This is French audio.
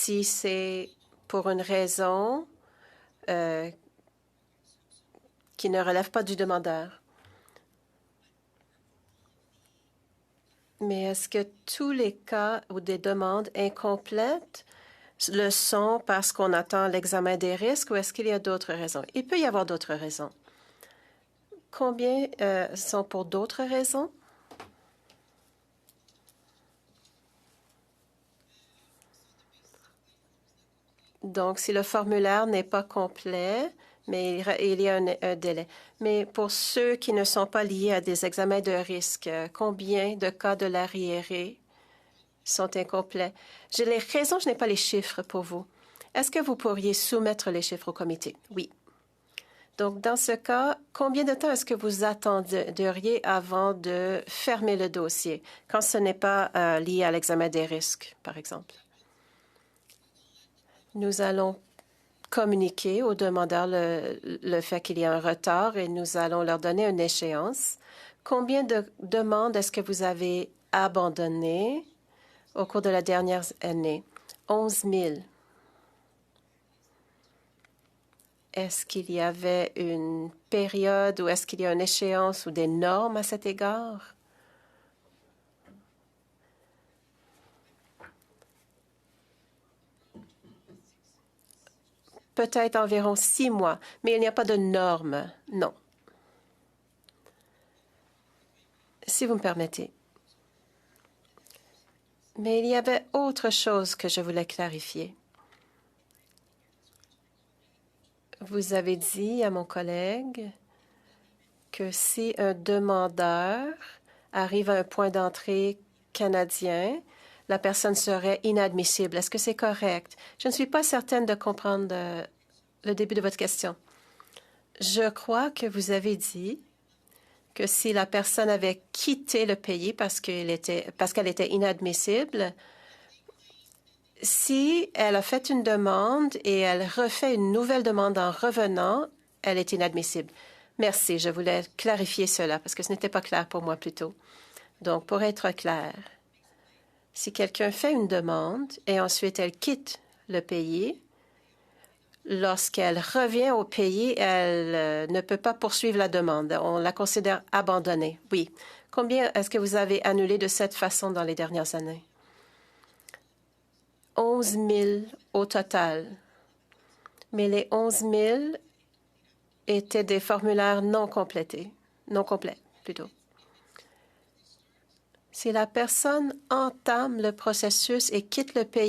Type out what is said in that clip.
si c'est pour une raison qui ne relève pas du demandeur. Mais est-ce que tous les cas ou des demandes incomplètes le sont parce qu'on attend l'examen des risques ou est-ce qu'il y a d'autres raisons? Il peut y avoir d'autres raisons. Combien sont pour d'autres raisons? Donc, si le formulaire n'est pas complet, mais il y a un délai. Mais pour ceux qui ne sont pas liés à des examens de risque, combien de cas de l'arriéré sont incomplets? J'ai les raisons, je n'ai pas les chiffres pour vous. Est-ce que vous pourriez soumettre les chiffres au comité? Oui. Donc, dans ce cas, combien de temps est-ce que vous attendriez avant de fermer le dossier quand ce n'est pas lié à l'examen des risques, par exemple? Nous allons communiquer aux demandeurs le fait qu'il y a un retard et nous allons leur donner une échéance. Combien de demandes est-ce que vous avez abandonnées au cours de la dernière année? 11 000. Est-ce qu'il y avait une période ou est-ce qu'il y a une échéance ou des normes à cet égard? Peut-être environ 6 mois, mais il n'y a pas de normes, non. Si vous me permettez. Mais il y avait autre chose que je voulais clarifier. Vous avez dit à mon collègue que si un demandeur arrive à un point d'entrée canadien, la personne serait inadmissible. Est-ce que c'est correct? Je ne suis pas certaine de comprendre le début de votre question. Je crois que vous avez dit que si la personne avait quitté le pays parce qu'elle était inadmissible, si elle a fait une demande et elle refait une nouvelle demande en revenant, elle est inadmissible. Merci, je voulais clarifier cela parce que ce n'était pas clair pour moi plus tôt. Donc, pour être clair, si quelqu'un fait une demande et ensuite elle quitte le pays, lorsqu'elle revient au pays, elle ne peut pas poursuivre la demande. On la considère abandonnée. Oui. Combien est-ce que vous avez annulé de cette façon dans les dernières années? 11 000 au total. Mais les 11 000 étaient des formulaires non complets, plutôt. Si la personne entame le processus et quitte le pays,